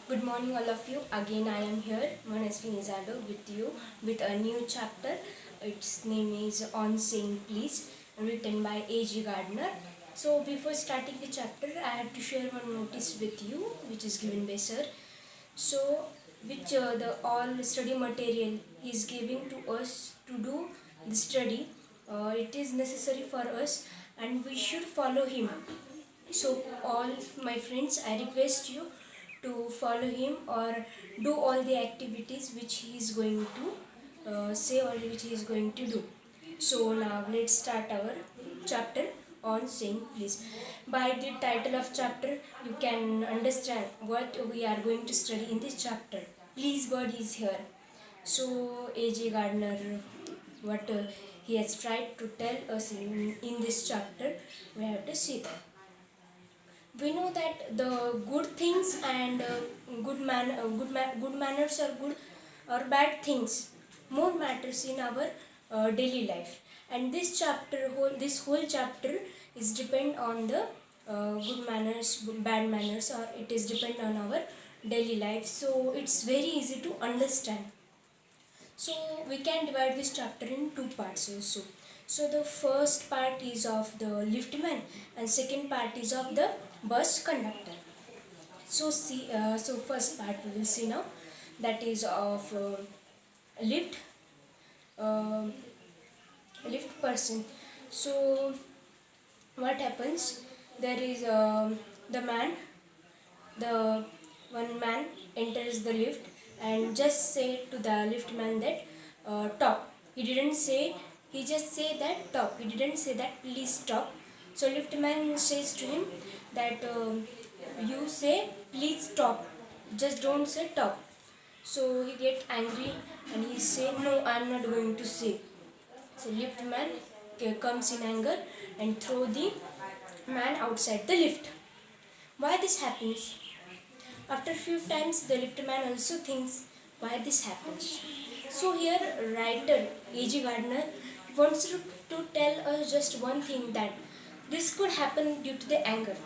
Good morning, all of you. Again, I am here, Manasvi Nizado, with you with a new chapter. Its name is On Saying Please, written by A.G. Gardner. So, before starting the chapter, I have to share one notice with you, which is given by Sir. So, which the all study material he is giving to us to do the study. It is necessary for us, and we should follow him. So, all my friends, I request you to follow him or do all the activities which he is going to say or which he is going to do. So, now let's start our chapter on saying please. By the title of chapter, you can understand what we are going to study in this chapter. Please, God is here. So, A.J. Gardner, what he has tried to tell us in this chapter, we have to see that we know that the good things and good manners are good or bad things more matters in our daily life, and this whole chapter is depend on the good manners, bad manners, or it is depend on our daily life, so it's very easy to understand. So we can divide this chapter in two parts also. So the first part is of the liftman and second part is of the bus conductor. So first part we will see now, that is of lift uh, lift person. So what happens? There is the man, the one man enters the lift and just say to the liftman that top. He didn't say, he just say that top. He didn't say that please stop. So liftman says to him that you say please stop. Just don't say top. So he get angry and he say no, I'm not going to say. So liftman comes in anger and throw the man outside the lift. Why this happens? After a few times, the liftman also thinks why this happens. So here, writer A.G. Gardner wants to tell us just one thing, that this could happen due to the anger.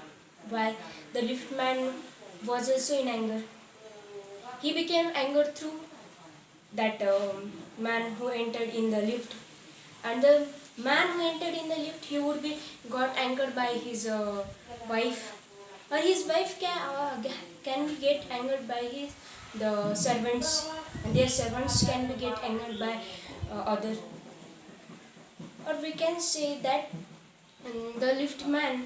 Why? The liftman was also in anger. He became angry through that man who entered in the lift, and the man who entered in the lift, he would be got angered by his wife, or his wife can be get angered by his the servants, and their servants can be get angered by other, or we can say that the lift man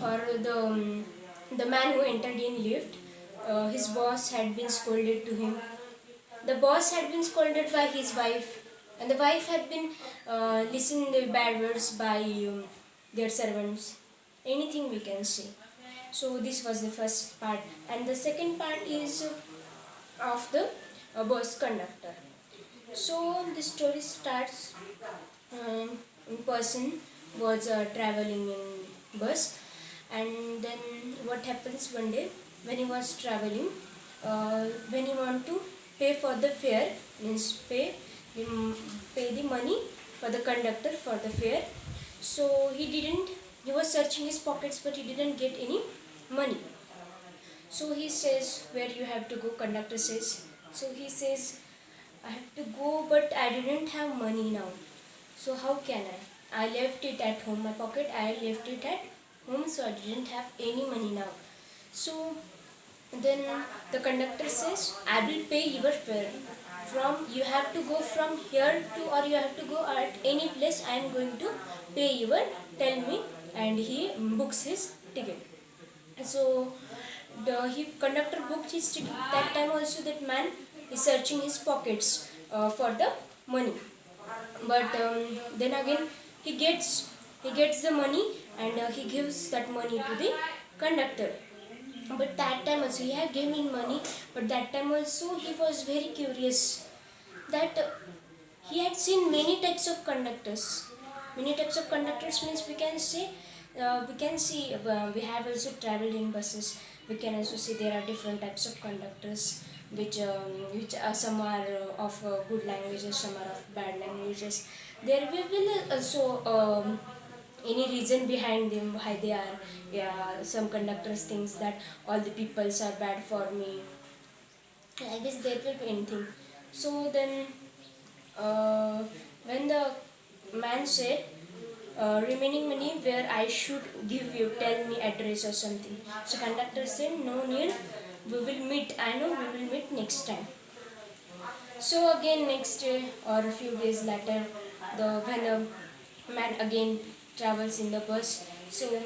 or the man who entered in lift, his boss had been scolded to him. The boss had been scolded by his wife, and the wife had been listening the bad words by their servants. Anything we can say. So this was the first part, and the second part is of the bus conductor. So the story starts. In person was traveling in bus, and then what happens one day when he was traveling, when he want to pay for the fare, means pay the money for the conductor for the fare. So he was searching his pockets, but he didn't get any money. So he says, where you have to go? Conductor says. So he says, I have to go, but I didn't have money now. So how can I? I left it at home, my pocket, I left it at home, so I didn't have any money now. So then the conductor says, I will pay your fare. You have to go from here to, or you have to go at any place, I am going to pay your, tell me, and he books his ticket. So the conductor booked his ticket. That time also that man is searching his pockets for the money. But then again he gets the money, and he gives that money to the conductor. But that time also he had given him money. But that time also he was very curious that he had seen many types of conductors. Many types of conductors means we can see we have also traveled in buses. We can also see there are different types of conductors, which some are of good languages, some are of bad languages. There will also any reason behind them why they are. Yeah, some conductors thinks that all the peoples are bad for me, like this there will be anything. So then when the man said, remaining money where I should give you, tell me address or something. So conductor said, no need, we will meet, I know we will meet next time. So again next day or a few days later, when a man again travels in the bus, so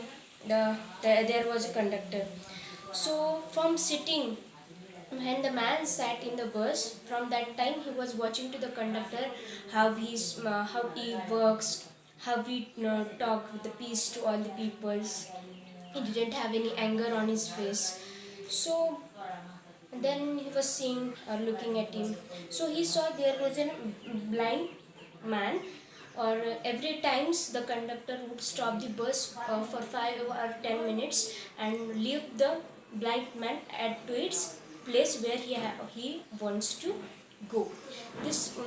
there was a conductor. So from sitting, when the man sat in the bus, from that time he was watching to the conductor how he works, how he talk with the peace to all the peoples. He didn't have any anger on his face. So then he was seeing looking at him. So he saw there was a blind man, or every times the conductor would stop the bus for 5 or 10 minutes and leave the blind man at to its place where he wants to go. This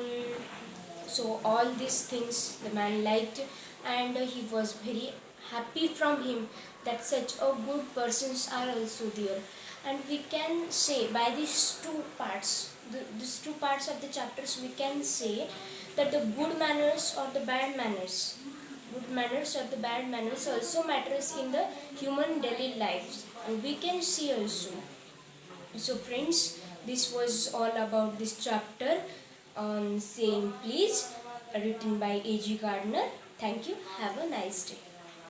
so all these things the man liked, and he was very happy from him that such a good persons are also there. And we can say by these two parts, these two parts of the chapters, we can say that the good manners or the bad manners, good manners or the bad manners also matters in the human daily lives, and we can see also. So friends, this was all about this chapter on saying please, written by A.G. Gardner. Thank you. Have a nice day.